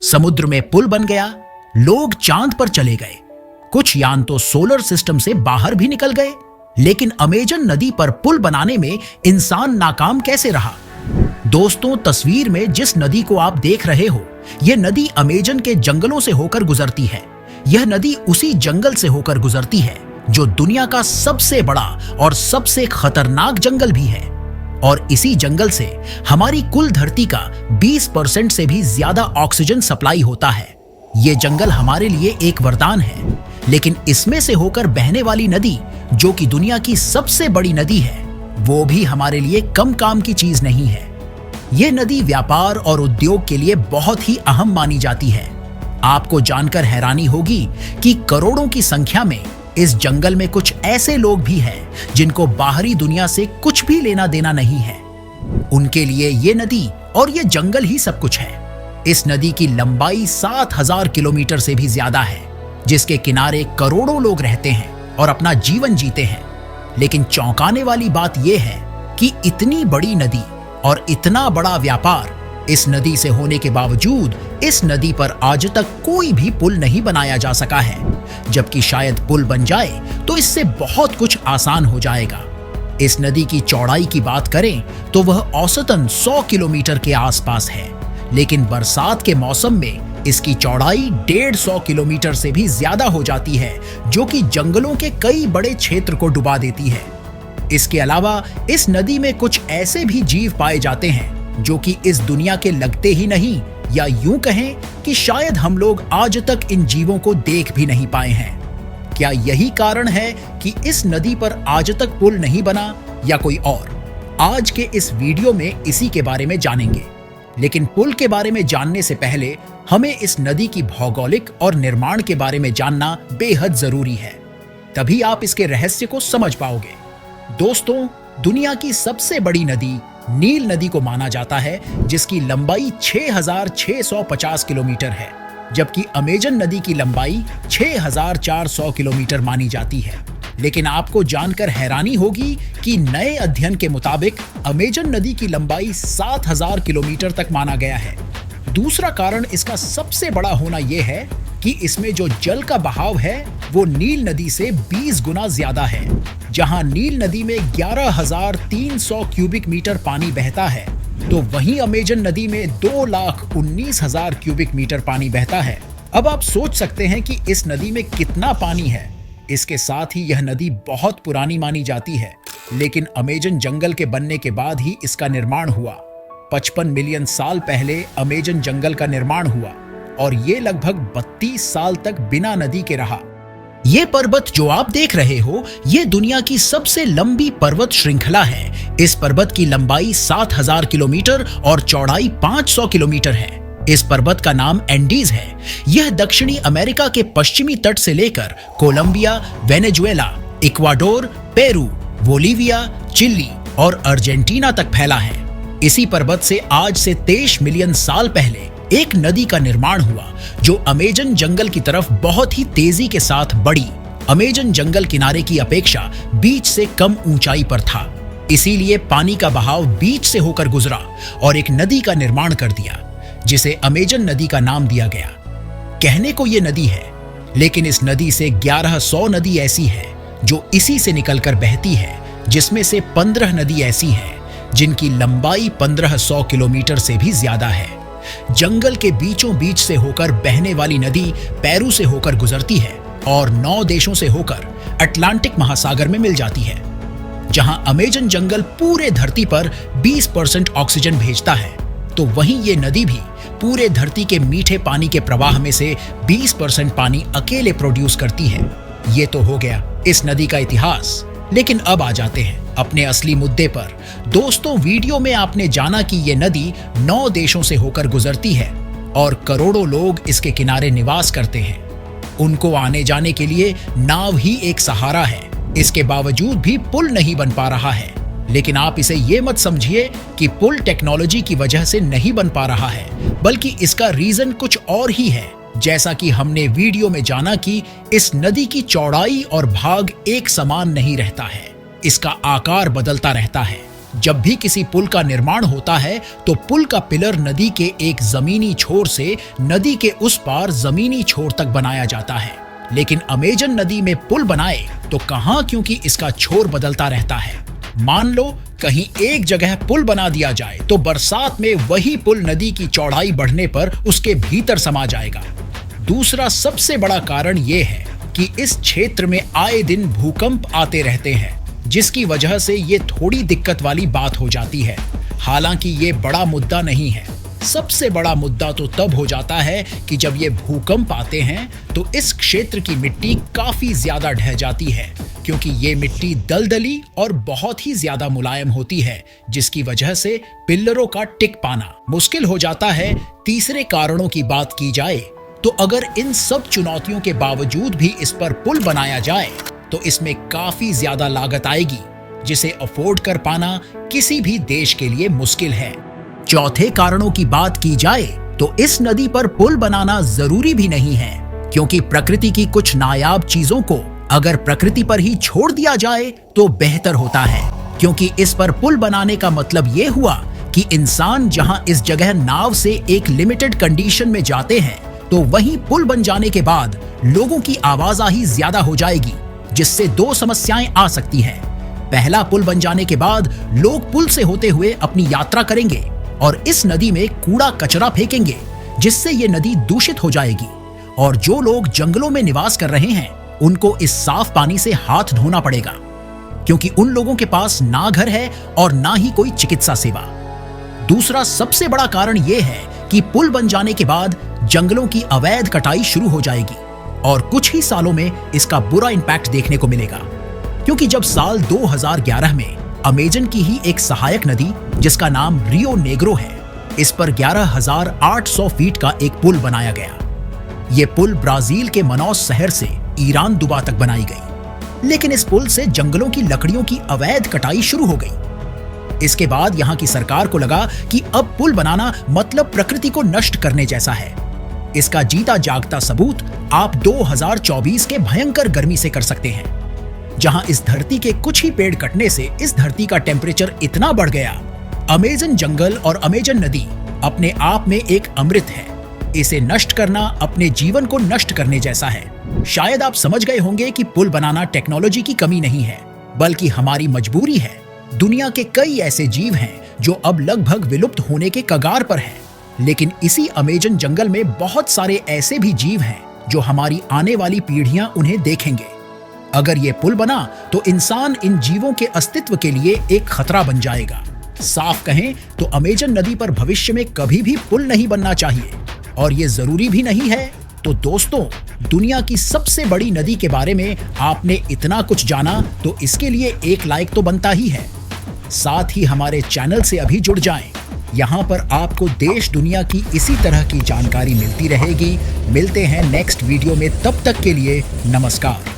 समुद्र में पुल बन गया, लोग चांद पर चले गए, कुछ यान तो सोलर सिस्टम से बाहर भी निकल गए। लेकिन अमेजन नदी पर पुल बनाने में इंसान नाकाम कैसे रहा? दोस्तों, तस्वीर में जिस नदी को आप देख रहे हो, यह नदी अमेजन के जंगलों से होकर गुजरती है। यह नदी उसी जंगल से होकर गुजरती है जो दुनिया का सबसे बड़ा और सबसे खतरनाक जंगल भी है। और इसी जंगल से हमारी कुल धरती का 20% से भी ज्यादा ऑक्सीजन सप्लाई होता है। ये जंगल हमारे लिए एक वरदान है, लेकिन इसमें से होकर बहने वाली नदी, जो कि दुनिया की सबसे बड़ी नदी है, वो भी हमारे लिए कम काम की चीज नहीं है। ये नदी व्यापार और उद्योग के लिए बहुत ही अहम मानी जाती है। आपको जानकर हैरानी होगी कि करोड़ों की संख्या में इस जंगल में कुछ ऐसे लोग भी हैं जिनको बाहरी दुनिया से कुछ भी लेना देना नहीं है। उनके लिए ये नदी और ये जंगल ही सब कुछ है। इस नदी की लंबाई 7000 किलोमीटर से भी ज्यादा है, जिसके किनारे करोड़ों लोग रहते हैं और अपना जीवन जीते हैं। लेकिन चौंकाने वाली बात यह है कि इतनी बड़ी नदी और इतना बड़ा व्यापार इस नदी से होने के बावजूद इस नदी पर आज तक कोई भी पुल नहीं बनाया जा सका है। जबकि शायद पुल बन जाए तो इससे बहुत कुछ आसान हो जाएगा। इस नदी की चौड़ाई की बात करें तो वह औसतन 100 किलोमीटर के आसपास है, लेकिन बरसात के मौसम में इसकी चौड़ाई 150 किलोमीटर से भी ज्यादा हो जाती है, जो कि जंगलों के कई बड़े क्षेत्र को डुबा देती है। इसके अलावा इस नदी में कुछ ऐसे भी जीव पाए जाते हैं जो कि इस दुनिया के लगते ही नहीं, या यूं कहें कि शायद हम लोग आज तक इन जीवों को देख भी नहीं पाए हैं। क्या यही कारण है कि इस नदी पर आज तक पुल नहीं बना, या कोई और? आज के इस वीडियो में इसी के बारे में जानेंगे। लेकिन पुल के बारे में जानने से पहले हमें इस नदी की भौगोलिक और निर्माण के बारे में जानना बेहद जरूरी है। तभी आप इसके रहस्य को समझ पाओगे। दोस्तों, दुनिया की सबसे बड़ी नदी नील नदी को माना जाता है, जिसकी लंबाई 6650 किलोमीटर है, जबकि अमेजन नदी की लंबाई 6400 किलोमीटर मानी जाती है। लेकिन आपको जानकर हैरानी होगी कि नए अध्ययन के मुताबिक अमेजन नदी की लंबाई 7000 किलोमीटर तक माना गया है। दूसरा कारण इसका सबसे बड़ा होना यह है कि इसमें जो जल का बहाव है वो नील नदी से 20 गुना ज्यादा है। जहां नील नदी में 11300 क्यूबिक मीटर पानी बहता है, तो वहीं अमेजन नदी में 2,19,000 क्यूबिक मीटर पानी बहता है। अब आप सोच सकते हैं कि इस नदी में कितना पानी है। इसके साथ ही यह नदी बहुत पुरानी मानी जाती है, लेकिन अमेजन जंगल के बनने के बाद ही इसका निर्माण हुआ। 55 मिलियन साल पहले अमेजन जंगल का निर्माण हुआ और ये लगभग 32 साल तक बिना नदी के रहा। ये पर्वत जो आप देख रहे हो, ये दुनिया की सबसे लंबी पर्वत श्रृंखला है। इस पर्वत की लंबाई 7000 किलोमीटर और चौड़ाई 500 किलोमीटर है। इस पर्वत का नाम एंडीज है। यह दक्षिणी अमेरिका के पश्चिमी तट से लेकर Colombia, Venezuela, Ecuador, Peru, Bolivia, Chile और अर्जेंटीना तक फैला है। इसी पर्वत से आज से 23 मिलियन साल पहले एक नदी का निर्माण हुआ, जो अमेजन जंगल की तरफ बहुत ही तेजी के साथ बढ़ी। अमेजन जंगल किनारे की अपेक्षा बीच से कम ऊंचाई पर था, इसीलिए पानी का बहाव बीच से होकर गुजरा और एक नदी का निर्माण कर दिया, जिसे अमेजन नदी का नाम दिया गया। कहने को ये नदी है, लेकिन इस नदी से 1100 नदी ऐसी है जो इसी से निकलकर बहती है, जिसमें से 15 नदी ऐसी हैं जिनकी लंबाई 1500 किलोमीटर से भी ज्यादा है। जंगल के बीचों बीच से होकर बहने वाली नदी पेरू से होकर गुजरती है और 9 देशों से होकर अटलांटिक महासागर में मिल जाती है। जहां अमेजन जंगल पूरे धरती पर 20% ऑक्सीजन भेजता है, तो वहीं ये नदी भी पूरे धरती के मीठे पानी के प्रवाह में से 20% पानी अकेले प्रोड्यूस करती है। ये तो हो गया इस नदी का इतिहास। लेकिन अब आ जाते हैं अपने असली मुद्दे पर। दोस्तों, वीडियो में आपने जाना कि ये नदी 9 देशों से होकर गुजरती है और करोड़ों लोग इसके किनारे निवास करते हैं। उनको आने जाने के लिए नाव ही एक सहारा है। इसके बावजूद भी पुल नहीं बन पा रहा है। लेकिन आप इसे ये मत समझिए कि पुल टेक्नोलॉजी की वजह से नहीं बन पा रहा है, बल्कि इसका रीजन कुछ और ही है। जैसा कि हमने वीडियो में जाना कि इस नदी की चौड़ाई और भाग एक समान नहीं रहता है, इसका आकार बदलता रहता है। जब भी किसी पुल का निर्माण होता है तो पुल का पिलर नदी के एक जमीनी छोर से नदी के उस पार जमीनी छोर तक बनाया जाता है। लेकिन अमेजन नदी में पुल बनाए तो कहां, क्योंकि इसका छोर बदलता रहता है। मान लो कहीं एक जगह पुल बना दिया जाए तो बरसात में वही पुल नदी की चौड़ाई बढ़ने पर उसके भीतर समा जाएगा। दूसरा सबसे बड़ा कारण यह है कि इस क्षेत्र में आए दिन भूकंप आते रहते हैं, जिसकी वजह से ये थोड़ी दिक्कत वाली बात हो जाती है। हालांकि ये बड़ा मुद्दा नहीं है। सबसे बड़ा मुद्दा तो तब हो जाता है कि जब ये भूकंप आते हैं तो इस क्षेत्र की मिट्टी काफी ज्यादा ढह जाती है, क्योंकि ये मिट्टी दलदली और बहुत ही ज्यादा मुलायम होती है, जिसकी वजह से पिल्लरों का टिक पाना मुश्किल हो जाता है। तीसरे कारणों की बात की जाए तो अगर इन सब चुनौतियों के बावजूद भी इस पर पुल बनाया जाए तो इसमें काफी ज्यादा लागत आएगी, जिसे अफोर्ड कर पाना किसी भी देश के लिए मुश्किल है। चौथे कारणों की बात की जाए तो इस नदी पर पुल बनाना जरूरी भी नहीं है, क्योंकि प्रकृति की कुछ नायाब चीजों को अगर प्रकृति पर ही छोड़ दिया जाए तो बेहतर होता है। क्योंकि इस पर पुल बनाने का मतलब ये हुआ कि इंसान जहां इस जगह नाव से एक लिमिटेड कंडीशन में जाते हैं, तो वहीं पुल बन जाने के बाद लोगों की आवाजाही ज्यादा हो जाएगी, जिससे दो समस्याएं आ सकती हैं। पहला, पुल बन जाने के बाद लोग पुल से होते हुए अपनी यात्रा करेंगे और इस नदी में कूड़ा कचरा फेंकेंगे, जिससे ये नदी दूषित हो जाएगी। और जो लोग जंगलों में निवास कर रहे हैं उनको इस साफ पानी से हाथ धोना पड़ेगा, क्योंकि उन लोगों के पास ना घर है और ना ही कोई चिकित्सा सेवा। दूसरा सबसे बड़ा कारण यह है कि पुल बन जाने के बाद जंगलों की अवैध कटाई शुरू हो जाएगी और कुछ ही सालों में इसका बुरा इंपैक्ट देखने को मिलेगा। क्योंकि जब साल 2011 में अमेजन की ही एक सहायक नदी जिसका नाम रियो नेग्रो है, इस पर 11,800 फीट का एक पुल बनाया गया। ये पुल ब्राजील के मनौस शहर से ईरान दुबा तक बनाई गई, लेकिन इस पुल से जंगलों की लकड़ियों की अवैध कटाई शुरू हो गई। इसके बाद यहाँ की सरकार को लगा कि अब पुल बनाना मतलब प्रकृति को नष्ट करने जैसा है। इसका जीता जागता सबूत आप 2024 के भयंकर गर्मी से कर सकते हैं, जहां इस धरती के कुछ ही पेड़ कटने से इस धरती का टेम्परेचर इतना बढ़ गया। अमेजन जंगल और अमेजन नदी अपने आप में एक अमृत है। इसे नष्ट करना अपने जीवन को नष्ट करने जैसा है। शायद आप समझ गए होंगे कि पुल बनाना टेक्नोलॉजी की कमी नहीं है, बल्कि हमारी मजबूरी है। दुनिया के कई ऐसे जीव हैं जो अब लगभग विलुप्त होने के कगार पर हैं, लेकिन इसी अमेजन जंगल में बहुत सारे ऐसे भी जीव हैं जो हमारी आने वाली पीढ़ियां उन्हें देखेंगे। अगर ये पुल बना तो इंसान इन जीवों के अस्तित्व के लिए एक खतरा बन जाएगा। साफ कहें तो अमेजन नदी पर भविष्य में कभी भी पुल नहीं बनना चाहिए, और ये जरूरी भी नहीं है। तो दोस्तों, दुनिया की सबसे बड़ी नदी के बारे में आपने इतना कुछ जाना तो इसके लिए एक लाइक तो बनता ही है। साथ ही हमारे चैनल से अभी जुड़ जाएं। यहाँ पर आपको देश दुनिया की इसी तरह की जानकारी मिलती रहेगी। मिलते हैं नेक्स्ट वीडियो में, तब तक के लिए नमस्कार।